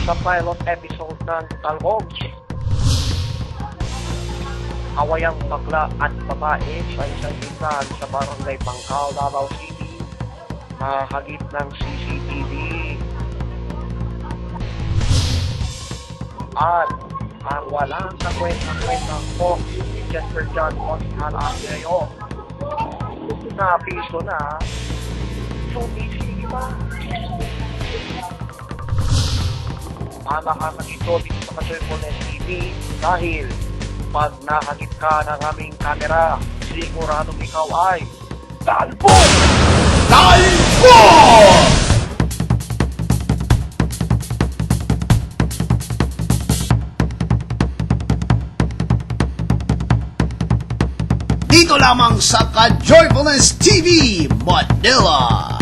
sa pilot episode ng Talbogs. Awayang bakla at babae sa isang tindahan sa barangay Bangkal, Davao City. Mahagip ng CCTV. At ang walang kakwenta-kwentang po si Chester John Osman Aguayo na piso na sumisipa. Alahanan ito dito sa Katerpones TV dahil pag nahagip ka ng aming kamera, siguradong ikaw ay talbo! Talbo! Dito lamang sa Ka-Joyfulness TV, Manila.